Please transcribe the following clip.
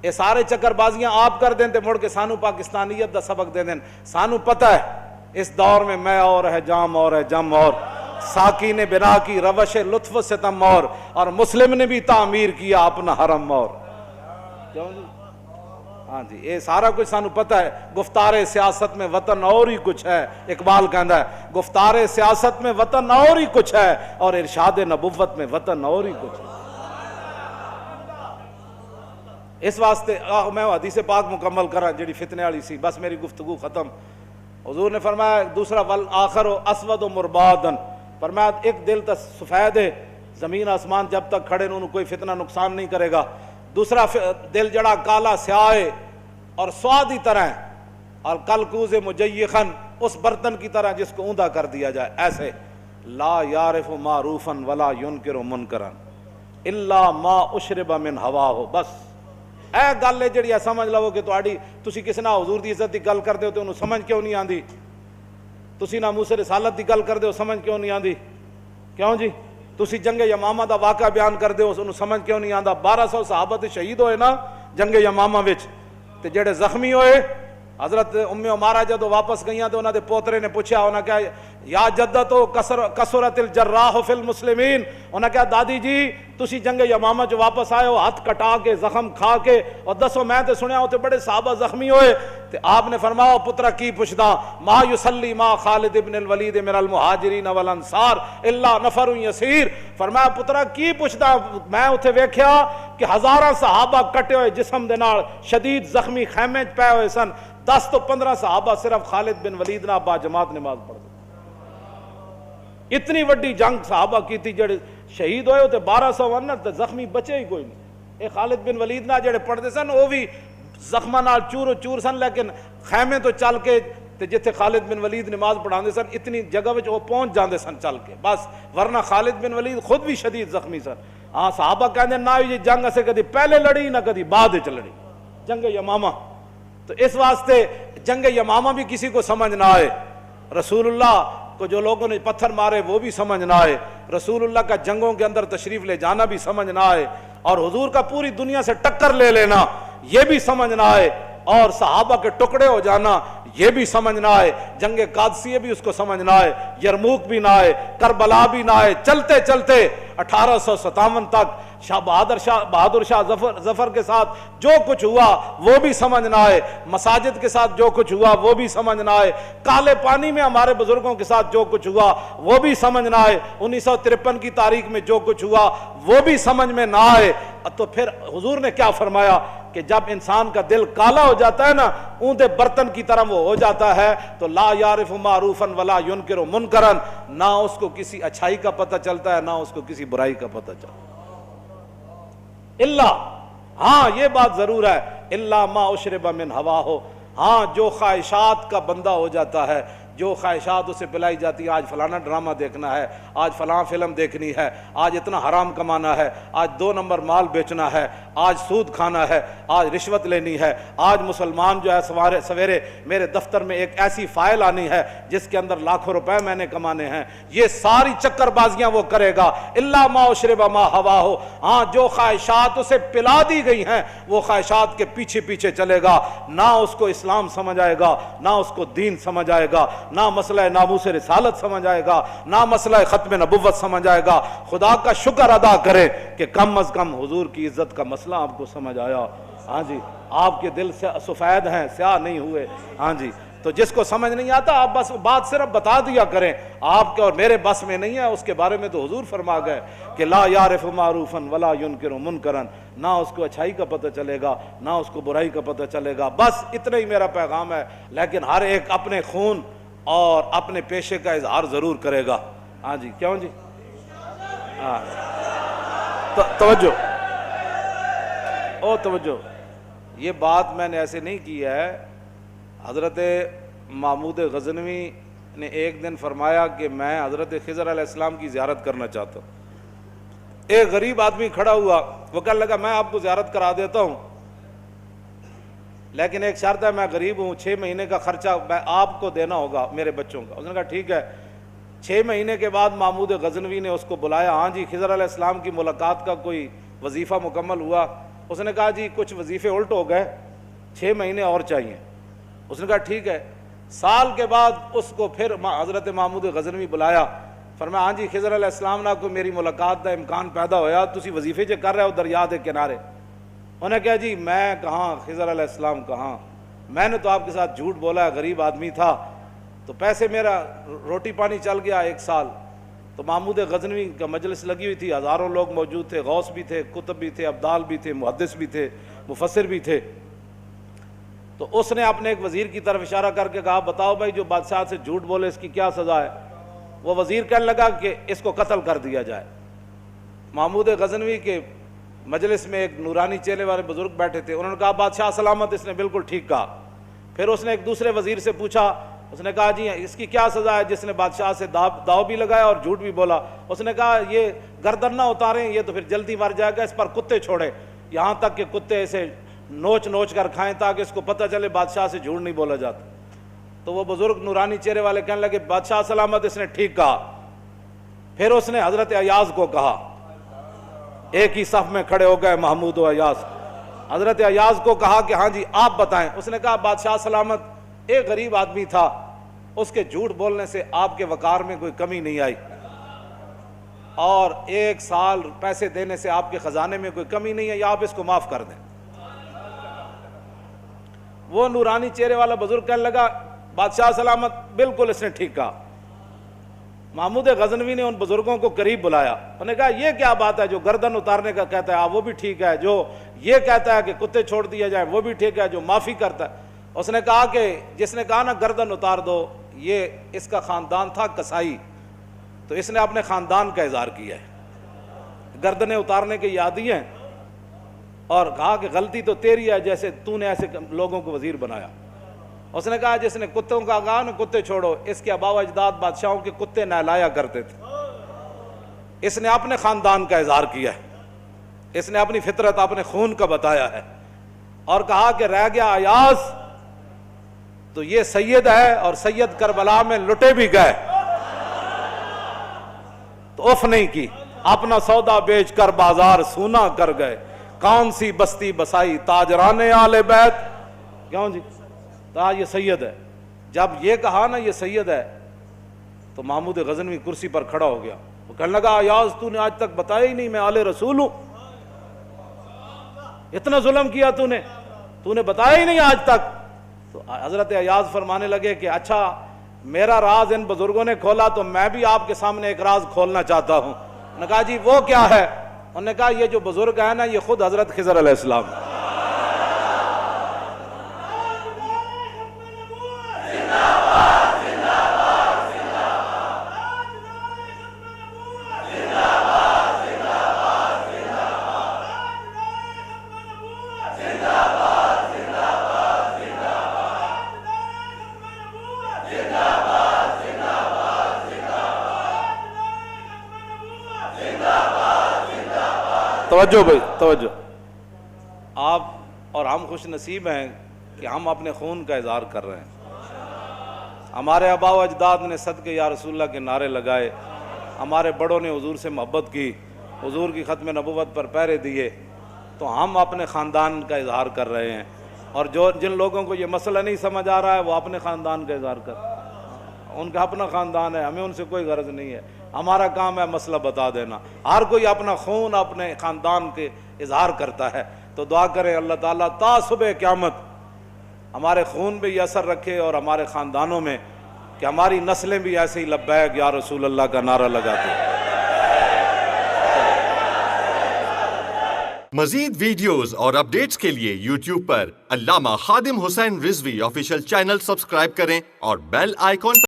یہ سارے چکر بازیاں آپ کر دیں تے مڑ کے سانو پاکستانیت دا سبق دے دیں. سانو پتہ ہے اس دور میں میں اور ہے جام اور ہے جم اور ساکی نے بنا کی روش لطف ستم اور مسلم نے بھی تعمیر کیا اپنا حرم اور. کیوں جی؟ ہاں جی یہ سارا کچھ سانو پتہ ہے. گفتار سیاست میں وطن اور ہی کچھ ہے. اقبال کہندا ہے گفتار سیاست میں وطن اور ہی کچھ ہے اور ارشاد نبوت میں وطن اور ہی کچھ ہے. اس واسطے میں حدیث پاک مکمل کرا جڑی فتنے والی سی, بس میری گفتگو ختم. حضور نے فرمایا دوسرا والآخر اسود و مربادن, فرمایا ایک دل تو سفید ہے, زمین آسمان جب تک کھڑے انہوں کوئی فتنہ نقصان نہیں کرے گا. دوسرا دل جڑا کالا سیاہ ہے اور سوادی طرح ہے, اور کلکوز مجیخن اس برتن کی طرح جس کو اوندا کر دیا جائے ایسے. لا یعرف معروفا ولا ینکر منکرا الا ما اشرب من ہواہ. بس اے گل ہے جڑی سمجھ لو کہ تسی کس نہ حضور دی عزت دی گل کردے ہو تے انہوں سمجھ کیوں نہیں آندی, تسی ناموس رسالت دی گل کردے ہو سمجھ کیوں نہیں آندی. کیوں جی؟ تسی جنگ یمامہ دا واقعہ بیان کردے ہو انہوں سمجھ کیوں نہیں آندا. 1200 صحابہ تے شہید ہوئے نا جنگ یمامہ وچ, تے جڑے زخمی ہوئے حضرت ام عمارہ جدو واپس گئیاں تو انہاں دے پوترے نے پوچھا, انہاں کہا یا جدتو کثرت الجراح فی المسلمین, انہاں کہا دادی جی تسی جنگ یمامہ جو واپس آئے ہو ہاتھ کٹا کے زخم کھا کے, اور دسو میں تے سنیا ہوتے بڑے صحابہ زخمی ہوئے. تے آپ نے فرمایا پترا کی پوچھدا, ما یصلی ما خالد ابن الولید من المہاجرین والانصار الا نفر یسیر. فرمایا پترا کی پوچھدا, میں اتھے ویکھیا کہ ہزاراں صحابہ کٹے ہوئے جسم دے نال شدید زخمی خیمے چ پے ہوئے سن, 10 تو 15 صحابہ صرف خالد بن ولید نہ با جماعت نماز پڑھ دے. اتنی وڈی جنگ صحابہ کی تھی, جڑے شہید ہوئے ہوتے 1200 ورنہ تے زخمی بچے ہی کوئی نہیں. اے خالد بن ولید نہ جڑے پڑھ دے سن وہ بھی زخمہ نال چور چور سن, لیکن خیمے تو چل کے تے جتھے خالد بن ولید نماز پڑھاندے سن اتنی جگہ وچ وہ پہنچ جاندے سن چل کے بس, ورنہ خالد بن ولید خود بھی شدید زخمی سن. ہاں صحابہ کہندے نہ یہ جنگ اسے کدی پہلے لڑی نہ کدی بعد وچ لڑی, جنگ یمامہ. تو اس واسطے جنگ یمامہ بھی کسی کو سمجھ نہ آئے, رسول اللہ کو جو لوگوں نے پتھر مارے وہ بھی سمجھ نہ آئے, رسول اللہ کا جنگوں کے اندر تشریف لے جانا بھی سمجھ نہ آئے, اور حضور کا پوری دنیا سے ٹکر لے لینا یہ بھی سمجھ نہ آئے, اور صحابہ کے ٹکڑے ہو جانا یہ بھی سمجھ نہ آئے, جنگ قادسیہ بھی اس کو سمجھ نہ آئے, یرموک بھی نہ آئے, کربلا بھی نہ آئے. چلتے چلتے 1857 تک بہادر شاہ ظفر کے ساتھ جو کچھ ہوا وہ بھی سمجھ نہ آئے, مساجد کے ساتھ جو کچھ ہوا وہ بھی سمجھ نہ آئے, کالے پانی میں ہمارے بزرگوں کے ساتھ جو کچھ ہوا وہ بھی سمجھ نہ آئے, 1953 کی تاریخ میں جو کچھ ہوا وہ بھی سمجھ میں نہ آئے. تو پھر حضور نے کیا فرمایا کہ جب انسان کا دل کالا ہو جاتا ہے نا, اونتے برتن کی طرح وہ ہو جاتا ہے, تو لا یعرف معروفا ولا ینکر منکرا, نہ اس کو کسی اچھائی کا پتہ چلتا ہے نہ اس کو کسی برائی کا پتہ چلتا ہے. اللہ ہاں یہ بات ضرور ہے, اللہ ما اشرب من ہواہ, ہاں جو خواہشات کا بندہ ہو جاتا ہے, جو خواہشات اسے پلائی جاتی ہے, آج فلانا ڈرامہ دیکھنا ہے, آج فلاں فلم دیکھنی ہے, آج اتنا حرام کمانا ہے, آج 2 نمبر مال بیچنا ہے, آج سود کھانا ہے, آج رشوت لینی ہے, آج مسلمان جو ہے سویرے میرے دفتر میں ایک ایسی فائل آنی ہے جس کے اندر لاکھوں روپے میں نے کمانے ہیں, یہ ساری چکر بازیاں وہ کرے گا. اللہ ما اشرب ما ہوا ہو, ہاں جو خواہشات اسے پلا دی گئی ہیں وہ خواہشات کے پیچھے پیچھے چلے گا, نہ اس کو اسلام سمجھ آئے گا, نہ اس کو دین سمجھ آئے گا, نہ مسئلہ ناموس رسالت سمجھ آئے گا, نہ مسئلہ ختم نبوت سمجھ آئے گا. خدا کا شکر ادا کریں کہ کم از کم حضور کی عزت کا مسئلہ آپ کو سمجھ آیا. ہاں جی آپ کے دل سے سفید ہیں, سیاہ نہیں ہوئے. ہاں جی تو جس کو سمجھ نہیں آتا آپ بس بات صرف بتا دیا کریں, آپ کے اور میرے بس میں نہیں ہے. اس کے بارے میں تو حضور فرما گئے کہ لا یعرف معروفا ولا ینکر منکرا, نہ اس کو اچھائی کا پتہ چلے گا نہ اس کو برائی کا پتہ چلے گا. بس اتنا ہی میرا پیغام ہے, لیکن ہر ایک اپنے خون اور اپنے پیشے کا اظہار ضرور کرے گا. ہاں جی کیوں جی, ہاں توجہ توجہ, یہ بات میں نے ایسے نہیں کی ہے. حضرت محمود غزنوی نے ایک دن فرمایا کہ میں حضرت خضر علیہ السلام کی زیارت کرنا چاہتا ہوں. ایک غریب آدمی کھڑا ہوا, وہ کہنے لگا میں آپ کو زیارت کرا دیتا ہوں لیکن ایک شرط ہے, میں غریب ہوں, 6 مہینے کا خرچہ آپ کو دینا ہوگا میرے بچوں کا. اس نے کہا ٹھیک ہے. 6 مہینے کے بعد محمود غزنوی نے اس کو بلایا. ہاں جی خضر علیہ السلام کی ملاقات کا کوئی وظیفہ مکمل ہوا, اس نے کہا جی کچھ وظیفے الٹ ہو گئے، 6 مہینے اور چاہیے۔ اس نے کہا ٹھیک ہے۔ سال کے بعد اس کو پھر حضرت محمود غزنوی بلایا، فرمایا ہاں جی خضر علیہ السلام نہ کو میری ملاقات کا امکان پیدا ہویا، تسی وظیفے جو کر رہے ہو دریا کے کنارے۔ انہوں نے کہا جی میں کہاں، خضر علیہ السلام کہاں، میں نے تو آپ کے ساتھ جھوٹ بولا ہے، غریب آدمی تھا تو پیسے میرا روٹی پانی چل گیا 1 سال۔ تو محمود غزنوی کا مجلس لگی ہوئی تھی، ہزاروں لوگ موجود تھے، غوث بھی تھے، کتب بھی تھے، ابدال بھی تھے، محدث بھی تھے، مفسر بھی تھے۔ تو اس نے اپنے ایک وزیر کی طرف اشارہ کر کے کہا بتاؤ بھائی جو بادشاہ سے جھوٹ بولے اس کی کیا سزا ہے؟ وہ وزیر کہنے لگا کہ اس کو قتل کر دیا جائے۔ محمود غزنوی کے مجلس میں ایک نورانی چہرے والے بزرگ بیٹھے تھے، انہوں نے کہا بادشاہ سلامت، اس نے بالکل ٹھیک کہا۔ پھر اس نے ایک دوسرے وزیر سے پوچھا، اس نے کہا جی اس کی کیا سزا ہے جس نے بادشاہ سے داؤ بھی لگایا اور جھوٹ بھی بولا؟ اس نے کہا یہ گردن نہ اتاریں، یہ تو پھر جلدی مر جائے گا، اس پر کتے چھوڑے، یہاں تک کہ کتے اسے نوچ نوچ کر کھائیں تاکہ اس کو پتہ چلے بادشاہ سے جھوٹ نہیں بولا جاتا۔ تو وہ بزرگ نورانی چہرے والے کہنے لگے بادشاہ سلامت، اس نے ٹھیک کہا۔ پھر اس نے حضرت ایاز کو کہا، ایک ہی صف میں کھڑے ہو گئے محمود و ایاز۔ حضرت ایاز کو کہا کہ ہاں جی آپ بتائیں۔ اس نے کہا بادشاہ سلامت، ایک غریب آدمی تھا، اس کے جھوٹ بولنے سے آپ کے وقار میں کوئی کمی نہیں آئی، اور 1 سال پیسے دینے سے آپ کے خزانے میں کوئی کمی نہیں ہے، یا آپ اس کو معاف کر دیں۔ وہ نورانی چہرے والا بزرگ کہنے لگا بادشاہ سلامت بالکل اس نے ٹھیک کہا۔ محمود غزنوی نے ان بزرگوں کو قریب بلایا، انہوں نے کہا یہ کیا بات ہے، جو گردن اتارنے کا کہتا ہے وہ بھی ٹھیک ہے، جو یہ کہتا ہے کہ کتے چھوڑ دیا جائے وہ بھی ٹھیک ہے، جو معافی کرتا ہے۔ اس نے کہا کہ جس نے کہا نا گردن اتار دو، یہ اس کا خاندان تھا کسائی، تو اس نے اپنے خاندان کا اظہار کیا ہے، گردنیں اتارنے کے عادی ہیں، اور کہا کہ غلطی تو تیری ہے جیسے تو نے ایسے لوگوں کو وزیر بنایا۔ اس نے کہا جس نے کتوں کا کہا نا کتے چھوڑو، اس کے آباء و اجداد بادشاہوں کے کتے نہلایا کرتے تھے۔ اس نے اپنے خاندان کا اظہار کیا ہے، اس نے اپنی فطرت اپنے خون کا بتایا ہے، اور کہا کہ رہ گیا ایاز تو یہ سید ہے، اور سید کربلا میں لٹے بھی گئے تو اف نہیں کی، اپنا سودا بیچ کر بازار سونا کر گئے، کون سی بستی بسائی تاجران آل بیت۔ کیوں جی یہ سید ہے۔ جب یہ کہا نا یہ سید ہے تو محمود غزنوی کرسی پر کھڑا ہو گیا، وہ کہنے لگا ایاز تو نے آج تک بتایا ہی نہیں میں آل رسول ہوں، اتنا ظلم کیا تو نے بتایا ہی نہیں آج تک۔ تو حضرت ایاز فرمانے لگے کہ اچھا میرا راز ان بزرگوں نے کھولا تو میں بھی آپ کے سامنے ایک راز کھولنا چاہتا ہوں۔ انہوں نے کہا جی وہ کیا ہے؟ انہوں نے کہا یہ جو بزرگ ہے نا یہ خود حضرت خضر علیہ السلام۔ توجہ بھائی توجہ، آپ اور ہم خوش نصیب ہیں کہ ہم اپنے خون کا اظہار کر رہے ہیں۔ ہمارے آباء و اجداد نے صدقے یا رسول اللہ کے نعرے لگائے، ہمارے بڑوں نے حضور سے محبت کی، حضور کی ختم نبوت پر پہرے دیے، تو ہم اپنے خاندان کا اظہار کر رہے ہیں، اور جن لوگوں کو یہ مسئلہ نہیں سمجھ آ رہا ہے وہ اپنے خاندان کا اظہار کر رہے ہیں، ان کا اپنا خاندان ہے، ہمیں ان سے کوئی غرض نہیں ہے، ہمارا کام ہے مسئلہ بتا دینا۔ ہر کوئی اپنا خون اپنے خاندان کے اظہار کرتا ہے، تو دعا کریں اللہ تعالیٰ تا صبح قیامت ہمارے خون بھی یہ اثر رکھے اور ہمارے خاندانوں میں، کہ ہماری نسلیں بھی ایسے ہی لبیک یا رسول اللہ کا نعرہ لگاتے ہیں۔ مزید ویڈیوز اور اپڈیٹس کے لیے یوٹیوب پر علامہ Khadim Hussain Rizvi official channel subscribe کریں اور بیل آئیکن